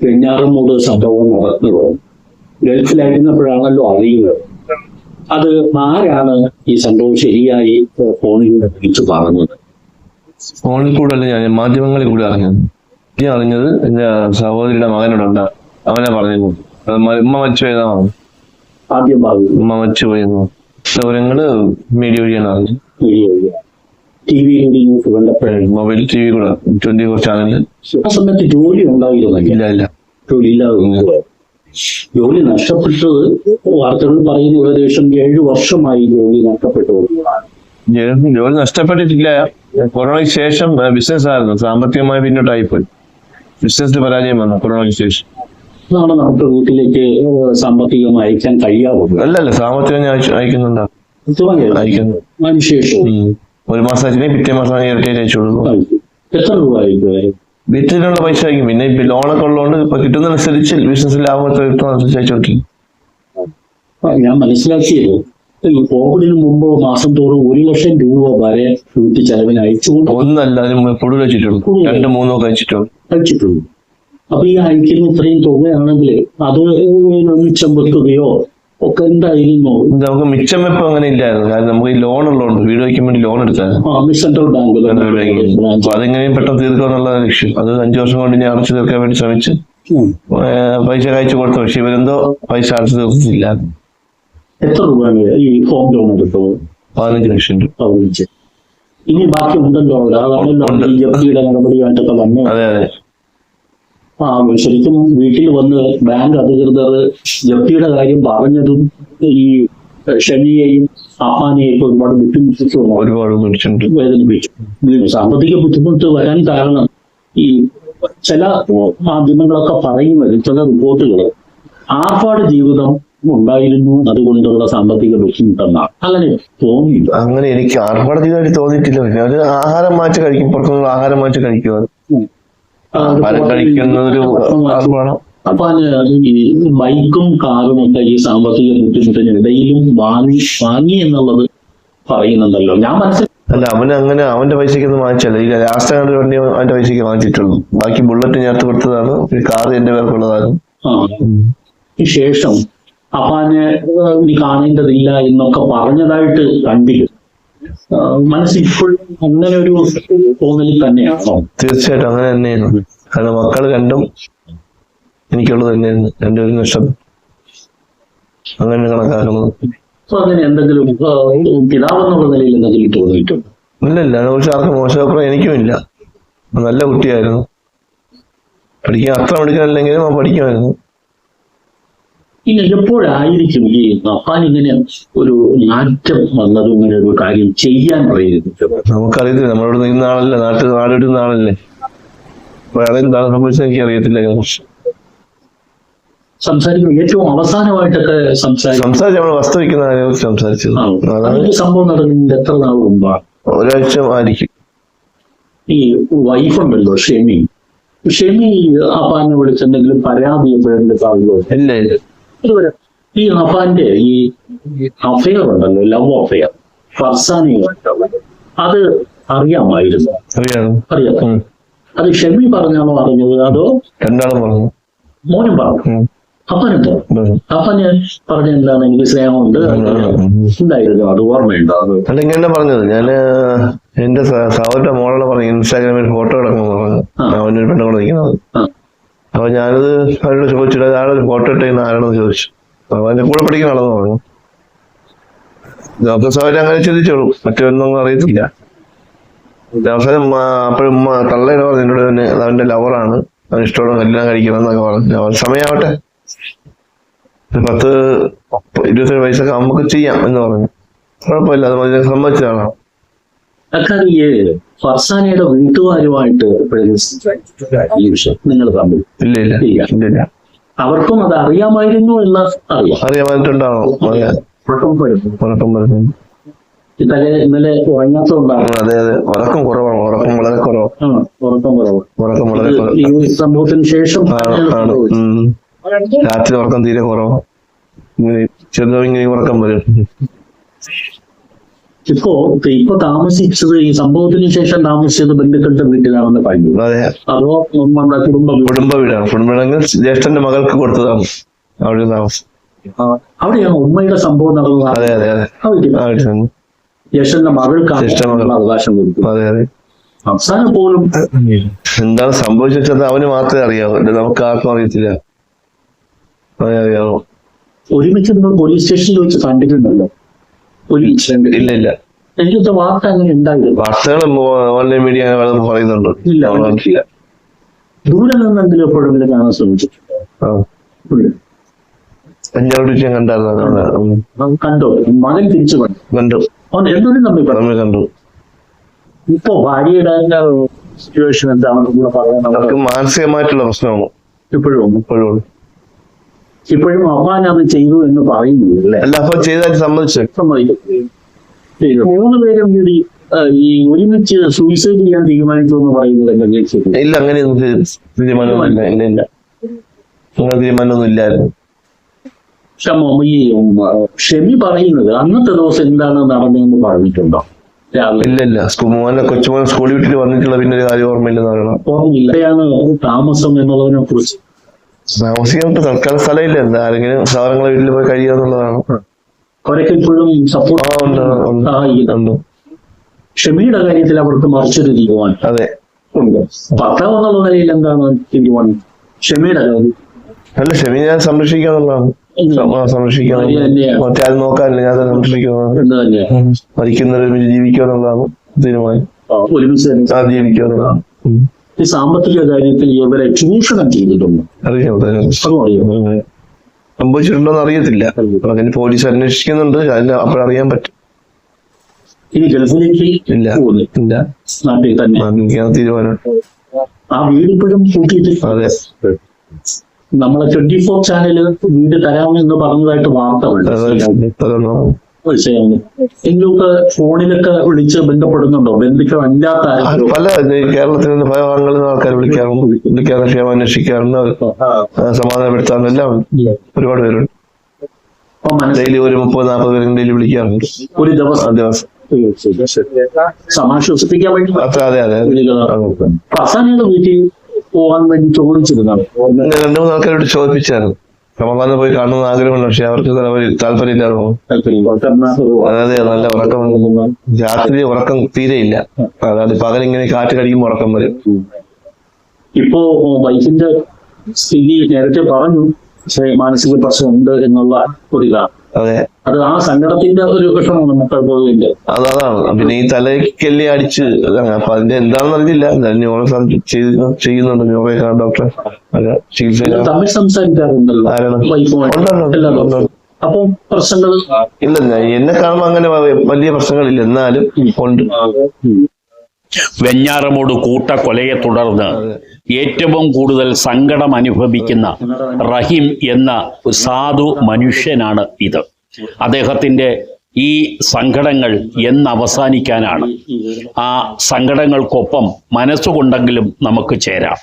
വെഞ്ഞാറമൂട് സംഭവം നടന്നത് ഗൾഫിലായിരുന്നപ്പോഴാണല്ലോ അറിയുന്നത്. അത് ആരാണ് ഈ സംഭവം ശരിയായി ഫോണിലൂടെ വിളിച്ചു പറഞ്ഞത്? ഫോണിൽ കൂടെ അല്ല, ഞാൻ മാധ്യമങ്ങളിൽ കൂടെ അറിഞ്ഞത് എന്റെ സഹോദരിയുടെ മകനോടുണ്ട്. അവനെ പറഞ്ഞു ഉമ്മ മരിച്ചു പോയതാണ്. ആദ്യം ഉമ്മ മരിച്ചു പോയെന്നു വിവരങ്ങള് മീഡിയ വഴിയാണ് അറിഞ്ഞത്. മൊബൈൽ ടി വി കൂടെ 24 ചാനലിൽ. ആ സമയത്ത് ജോലി ഉണ്ടായിരുന്നില്ല. ഇല്ല ജോലി ഇല്ലാതെ ജോലി നഷ്ടപ്പെട്ടത് വാർത്തകൾ പറയുന്ന ഏകദേശം 7 വർഷമായി ജോലി നഷ്ടപ്പെട്ടു. ജോലി നഷ്ടപ്പെട്ടിട്ടില്ല. കൊറോണയ്ക്ക് ശേഷം ബിസിനസ് ആയിരുന്നു, സാമ്പത്തികമായി പിന്നോട്ടായിപ്പോയി. ബിസിനസിൽ പരാജയം വന്നു കൊറോണയ്ക്ക് ശേഷം. അതാണ് നമുക്ക് വീട്ടിലേക്ക് സാമ്പത്തികം അയക്കാൻ കഴിയാവുന്നത്. അല്ലല്ല, സാമ്പത്തികം ഞാൻ അയക്കുന്നുണ്ടാവും. അതിനുശേഷം 1 മാസം അയച്ചിട്ട് പിറ്റേ മാസം ഇരട്ടിയായിട്ട് അയച്ചു കൊടുക്കും. എത്ര രൂപ അയക്കും? വീട്ടിലുള്ള പൈസ അയക്കും. പിന്നെ ഇപ്പൊ ലോണൊക്കെ ഉള്ളതുകൊണ്ട് ഇപ്പൊ കിട്ടുന്നതനുസരിച്ച് ബിസിനസ് ലാഭം കിട്ടുന്നതനുസരിച്ച് അയച്ചു കൊടുക്കും. ഞാൻ മനസ്സിലാക്കിയത് ഈ കോവിഡിന് മുമ്പ് മാസം തോറും 1 ലക്ഷം രൂപ വരെ വീട്ടിൽ ചെലവിന് അയച്ചുകൊണ്ട് ഒന്നല്ല, അതിന് കൂടുതൽ അയച്ചിട്ടുള്ളൂ. 2-3 ഒക്കെ അയച്ചിട്ടുള്ളൂ. അപ്പൊ ഈ അയക്കുന്ന ഇത്രയും തുകയാണെങ്കിൽ അത് മിച്ചം വെക്കുകയോ ഒക്കെ എന്തായിരുന്നു? നമുക്ക് മിച്ചം വെപ്പം അങ്ങനെ ഇല്ലായിരുന്നു. കാരണം നമുക്ക് ഈ ലോൺ ഉള്ളതുകൊണ്ട്, വീട് വയ്ക്കാൻ വേണ്ടി ലോൺ എടുത്തായിരുന്നു സെൻട്രൽ ബാങ്കിൽ. അപ്പൊ അതെങ്ങനെയും പെട്ടെന്ന് തീർക്കുക എന്നുള്ള ലക്ഷ്യം. അത് 5 വർഷം കൊണ്ട് ഞാൻ അടച്ചു തീർക്കാൻ വേണ്ടി ശ്രമിച്ച് പൈസ അയച്ചു കൊടുത്തു. പക്ഷെ ഇവരെന്തോ പൈസ അടച്ചു തീർത്തില്ല. എത്ര രൂപയാണ് ഈ ഹോം ലോൺ എടുത്തത്? 15 ലക്ഷം രൂപ. 15. ഇനി ബാക്കി ഉണ്ടല്ലോ, അതാണല്ലോ ജപ്തിയുടെ നടപടിയായിട്ടൊക്കെ വന്നു. അതെ. ശരിക്കും വീട്ടിൽ വന്ന് ബാങ്ക് അധികൃതർ ജപ്തിയുടെ കാര്യം പറഞ്ഞതും ഈ ഷമിയെയും അപ്പാനെയും ഒരുപാട് ബുദ്ധിമുട്ടിച്ചു, വേദനിപ്പിച്ചു. സാമ്പത്തിക ബുദ്ധിമുട്ട് വരാൻ കാരണം ഈ ചില മാധ്യമങ്ങളൊക്കെ പറയുന്നത്, ചില റിപ്പോർട്ടുകൾ ആർഭാട ജീവിതം ഉണ്ടായിരുന്നു, അതുകൊണ്ടുള്ള സാമ്പത്തിക ബുദ്ധിമുട്ടെന്നാണ്. അങ്ങനെ തോന്നിയില്ല. അങ്ങനെ എനിക്ക് ആർഭാട ജീവിതമായിട്ട് തോന്നിയിട്ടില്ല. പിന്നെ ഒരു ആഹാരം മാറ്റി കഴിക്കും, പുറത്തുനിന്നുള്ള ആഹാരം മാറ്റി കഴിക്കുക. അപ്പൊ ഈ ബൈക്കും കാറും ഒക്കെ ഈ സാമ്പത്തിക ബുദ്ധിമുട്ടിനിടയിലും വാങ്ങി എന്നുള്ളത് പറയുന്നുണ്ടല്ലോ. ഞാൻ അല്ല, അവന് അവന്റെ പൈസക്കൊന്നും വാങ്ങിച്ചല്ല. ഈ ലാസ്റ്റ് കണ്ട വണ്ടി അവന്റെ പൈസക്ക് വാങ്ങിച്ചിട്ടുള്ളൂ. ബാക്കി ബുള്ളറ്റ് ഞാൻ കൊടുത്തതാണ്. കാറ് എന്റെ പേർക്കുള്ളതാണ്. ശേഷം അപ്പാനെ ഇനി കാണേണ്ടതില്ല എന്നൊക്കെ പറഞ്ഞതായിട്ട് കണ്ടില്ല. മനസ്സിപ്പോഴും അങ്ങനെ ഒരു തോന്നലിൽ തന്നെയാണോ? തീർച്ചയായിട്ടും അങ്ങനെ തന്നെയായിരുന്നു. കാരണം മക്കൾ രണ്ടും എനിക്കുള്ളത് തന്നെയായിരുന്നു. രണ്ടുപേരും നഷ്ടം അങ്ങനെ കണക്കാക്കുന്നത്. അങ്ങനെ എന്തെങ്കിലും പിതാവെന്നുള്ള നിലയിൽ എന്തെങ്കിലും തോന്നിയിട്ടുണ്ട്? ഇല്ല, അതിനെക്കുറിച്ച് ആർക്കും മോശമഭിപ്രായം എനിക്കുമില്ല. നല്ല കുട്ടിയായിരുന്നു. പഠിക്കാൻ അത്ര പഠിക്കാനല്ലെങ്കിലും അവൻ പഠിക്കുമായിരുന്നു. ഇനി എപ്പോഴായിരിക്കും ഈ അപ്പാൻ ഇങ്ങനെ ഒരു മാറ്റം വന്നതും, ഇങ്ങനെ ഒരു കാര്യം ചെയ്യാൻ പ്രേരിപ്പിച്ചത്? നമുക്കറിയത്തില്ല. നമ്മളോട് നിൽക്കുന്ന ആളല്ലേ, നാടിടുന്ന ആളല്ലേ. അതെന്താണ് സംഭവിച്ചത് എനിക്ക് അറിയത്തില്ല. സംസാരിക്കും ഏറ്റവും അവസാനമായിട്ടൊക്കെ സംസാരിച്ച് നമ്മൾ വസ്തു വയ്ക്കുന്ന കാര്യം സംസാരിച്ചത്. അതാണ് സംഭവം നടക്കുന്നത്. എത്ര നാൾ മുമ്പാണ്? 1 ആഴ്ച ആയിരിക്കും. ഈ വൈഫുണ്ടല്ലോ ഷെമി അപ്പാനെ വിളിച്ചെന്തെങ്കിലും പരാതി എപ്പോഴെടുക്കാറുള്ളൂ? ഇല്ല. ഈ അപ്പാന്റെ ഈ അഫെയർ ഉണ്ടല്ലോ, ലവ് അഫെയർ ഫർസാനയുമായിട്ടുള്ള, അത് അറിയാമായിരുന്നു? അറിയാം. അത് ഷെമി പറഞ്ഞാണോ അറിഞ്ഞത്, അതോ രണ്ടാളും പറഞ്ഞു? മോനും പറഞ്ഞു. അപ്പനെന്തോ അപ്പന് പറഞ്ഞ എന്താണ്, എനിക്ക് സ്നേഹമുണ്ട് ഉണ്ടായിരുന്നു, അത് ഓർമ്മയുണ്ടോ? അല്ല, ഇങ്ങനെ പറഞ്ഞത് ഞാന് എന്റെ സഹോദരന്റെ മോളെ പറഞ്ഞു, ഇൻസ്റ്റാഗ്രാമിൽ ഫോട്ടോ കിടക്കുന്നു പറഞ്ഞു. അവനൊരു പെണ്ണുകൂടെ നിൽക്കുന്നത്. അപ്പൊ ഞാനത് അവരോട് ചോദിച്ചിട്ട് ആളൊരു ഫോട്ടോ ഇട്ടേന്ന് ആരാണെന്ന് ചോദിച്ചു. അപ്പൊ അതിന്റെ കൂടെ പഠിക്കുന്ന ആളെന്ന് പറഞ്ഞു. അപ്പൊ സഹോദരൻ അങ്ങനെ ചിന്തിച്ചോളൂ, മറ്റൊന്നും അറിയത്തില്ല. അവസാനം അപ്പോഴും തള്ളേനെ പറഞ്ഞു എന്നോട് തന്നെ അവന്റെ ലവറാണ്, അവൻ ഇഷ്ടമുള്ള കല്യാണം കഴിക്കണം എന്നൊക്കെ പറഞ്ഞു. അവൻ സമയമാവട്ടെ, 10-20 വയസ്സൊക്കെ നമുക്ക് ചെയ്യാം എന്ന് പറഞ്ഞു. കുഴപ്പമില്ല, അത് സമ്മതിച്ചതാണ്. ഫർസാനയുടെ വീട്ടുകാരുമായിട്ട് ഈ വിഷയം നിങ്ങൾ തമ്മിൽ? ഇല്ല. അവർക്കും അത് അറിയാമായിരുന്നു എന്ന് അറിയാമായിട്ടുണ്ടാവണം. ഇന്നലെ ഉറങ്ങാത്തതുകൊണ്ടാണ്. അതെ, ഉറക്കം കുറവാണ്. ഉറക്കം വളരെ കുറവ്. ഈ സംഭവത്തിന് ശേഷം രാത്രി ഉറക്കം തീരെ കുറവാണ്. ചെറുതായി ഉറക്കം വരും. ഇപ്പൊ താമസിച്ചത് ഈ സംഭവത്തിന് ശേഷം താമസിച്ചത് ബന്ധുക്കളുടെ വീട്ടിലാണെന്ന് പറഞ്ഞു. അതെ, അതോ നമ്മുടെ കുടുംബ വീടാണ്. കുടുംബമാണെങ്കിൽ ജ്യേഷ്ഠന്റെ മകൾക്ക് കൊടുത്തതാണ് അവിടെ താമസം. അവിടെയാണ് ഉമ്മയുടെ സംഭവം നടന്നത്. അതെ അതെ അതെ, ജ്യേഷ്ഠന്റെ മകൾക്കാണ് അവകാശം കൊടുക്കും. അതെ അതെ. അവസാനം പോലും എന്താണ് സംഭവിച്ചത് അവന് മാത്രമേ അറിയാവൂ, നമുക്ക് ആർക്കും അറിയത്തില്ല. അറിയാവോ? ഒരുമിച്ച് നിങ്ങൾ പോലീസ് സ്റ്റേഷനിൽ വെച്ച് കണ്ടിട്ടുണ്ടല്ലോ ഒരു ഇൻസിഡന്റ്? ഇല്ല ഇല്ല, എനിക്കത്തെ വാർത്ത അങ്ങനെ ഉണ്ടായിരുന്നു. വാർത്തകൾ ഓൺലൈൻ മീഡിയ പറയുന്നുണ്ട്. ഇല്ല, ദൂരെ നിന്നെങ്കിലും എപ്പോഴെങ്കിലും കാണാൻ ശ്രമിച്ചിട്ടുണ്ട്. ഞാൻ കണ്ടായിരുന്നു. കണ്ടോ? മകൻ തിരിച്ചു കണ്ടു. എന്തൊരു നമ്മൾ കണ്ടു. ഇപ്പൊ ഭാര്യയുടെ സിറ്റുവേഷൻ എന്താണെന്ന് പറയാൻ മാനസികമായിട്ടുള്ള പ്രശ്നമാണ് ഇപ്പോഴും അപ്പാൻ അത് ചെയ്തു എന്ന് പറയുന്നില്ല. അല്ല, അപ്പൊ ചെയ്താൽ സമ്മതിച്ചു. 3 പേരും കൂടി ഈ ഒരുമിച്ച് സൂയിസൈഡ് ചെയ്യാൻ തീരുമാനിച്ചു എന്ന് പറയുന്നത് ഇല്ല, അങ്ങനെയൊന്നും തീരുമാനമൊന്നുമില്ല. ഇല്ല ഇല്ല, അങ്ങനെ തീരുമാനമൊന്നും ഇല്ലായിരുന്നു. ഈ ഷെമി പറയുന്നത് അന്നത്തെ ദിവസം എന്താണ് നടന്നതെന്ന് പറഞ്ഞിട്ടുണ്ടോ? ഇല്ല ഇല്ല, കൊച്ചുമോൻ സ്കൂളിൽ വിട്ടിട്ട് വന്നിട്ടുള്ള പിന്നെ ഒരു കാര്യം ഓർമ്മയില്ലെന്ന് പറയണം. ഓർമ്മയില്ല. താമസം എന്നുള്ളതിനെ കുറിച്ച് താമസിക്കാൻ തൽക്കാലം സ്ഥലമില്ല. എന്താ ആരെങ്കിലും സാധനങ്ങളെ വീട്ടിൽ പോയി കഴിയുക എന്നുള്ളതാണ്. അവരൊക്കെ ഇപ്പോഴും സപ്പോർട്ട്. ഷെമിയുടെ കാര്യത്തിൽ അവർക്ക് മറിച്ചൊരു തീരുമാനം. അതെ, ഭർത്താവ് എന്നുള്ള നിലയിൽ എന്താണ് തീരുമാനം ഷെമിയുടെ കാര്യം? അല്ല, ഷെമി ഞാൻ സംരക്ഷിക്കാന്നുള്ളതാണ്. സംരക്ഷിക്കാൻ മറ്റാരും നോക്കാനില്ല, ഞാൻ സംരക്ഷിക്കുക. മരിക്കുന്നവർ ജീവിക്കുക എന്നുള്ളതാണ് തീരുമാനം. ജീവിക്കുക എന്നുള്ളതാണ്. ഈ സാമ്പത്തിക കാര്യത്തിൽ ഇവരെ ചൂഷണം ചെയ്തിട്ടുണ്ട്. സംഭവിച്ചിട്ടുണ്ടോന്ന് അറിയത്തില്ല. അങ്ങനെ പോലീസ് അന്വേഷിക്കുന്നുണ്ട്, അപ്പോഴറിയാൻ പറ്റും. ഇനി ഗൾഫിലേക്ക് ഇല്ല ഇല്ല, നാട്ടിൽ തന്നെ തീരുമാനം. ആ വീട് ഇപ്പോഴും കൂട്ടിയിട്ട്. അതെ, നമ്മളെ 24 ചാനല് വീട് തരാമെന്ന് പറഞ്ഞതായിട്ട് വാർത്ത എങ്കിലൊക്കെ ഫോണിലൊക്കെ വിളിച്ച് ബന്ധപ്പെടുന്നുണ്ടോ? ബന്ധുക്കൾ അല്ലാത്ത പല കേരളത്തിൽ നിന്ന് പല ഭാഗങ്ങളിൽ നിന്ന് ആൾക്കാർ വിളിക്കാറുണ്ട്, ക്ഷേമം അന്വേഷിക്കാറുണ്ട്, സമാധാനപ്പെടുത്താറുണ്ട്, എല്ലാം ഒരുപാട് പേരുണ്ട്. ഡെയിലി ഒരു 30-40 പേരും ഡെയിലി വിളിക്കാറുണ്ട് ഒരു ദിവസം. സമാശ്വസിപ്പിക്കാൻ വേണ്ടി. അതെ അതെ, അവസാനയുടെ വീട്ടിൽ പോകാൻ വേണ്ടി ചോദിച്ചിരുന്നാണ്. 2-3 ആൾക്കാരോട് ചോദിപ്പിച്ചായിരുന്നു. റമദാനിൽ പോയി കാണുന്ന ആഗ്രഹമുണ്ട്, പക്ഷെ അവർക്ക് താല്പര്യമില്ലാതെ പോകും. അതെ, നല്ല ഉറക്കം, രാത്രി ഉറക്കം തീരെയില്ല. അതായത് പകലിങ്ങനെ കാറ്റ് കടിക്കുമ്പോൾ ഉറക്കം വരും. ഇപ്പോ വൈഫിന്റെ സ്ഥിതി നേരത്തെ പറഞ്ഞു, പക്ഷേ മാനസിക പ്രശ്നമുണ്ട് എന്നുള്ള ഒരു ഇതാണ്. അതെ, അത് ആ സങ്കടത്തിന്റെ ഒരു വിഷമമാണ് മക്കൾക്ക്. അതാണ്. പിന്നെ ഈ തലയ്ക്കെല്ലി അടിച്ച്, അപ്പൊ അതിന്റെ എന്താണെന്ന് അറിയില്ല. ന്യൂറോ ചെയ്യുന്നുണ്ട്, ന്യൂറോ ഡോക്ടറെ ചികിത്സ. തമ്മിൽ സംസാരിക്കാറുണ്ടല്ലോ അപ്പൊ പ്രശ്നങ്ങൾ ഇല്ല. എന്നെ കാണുമ്പോൾ അങ്ങനെ വലിയ പ്രശ്നങ്ങളില്ല, എന്നാലും ഉണ്ട്. വെഞ്ഞാറമൂട് കൂട്ടക്കൊലയെ തുടർന്ന് ഏറ്റവും കൂടുതൽ സങ്കടം അനുഭവിക്കുന്ന റഹീം എന്ന സാധു മനുഷ്യനാണ് ഇത്. അദ്ദേഹത്തിൻ്റെ ഈ സങ്കടങ്ങൾ എന്നവസാനിക്കാനാണ്? ആ സങ്കടങ്ങൾക്കൊപ്പം മനസ്സുകൊണ്ടെങ്കിലും നമുക്ക് ചേരാം.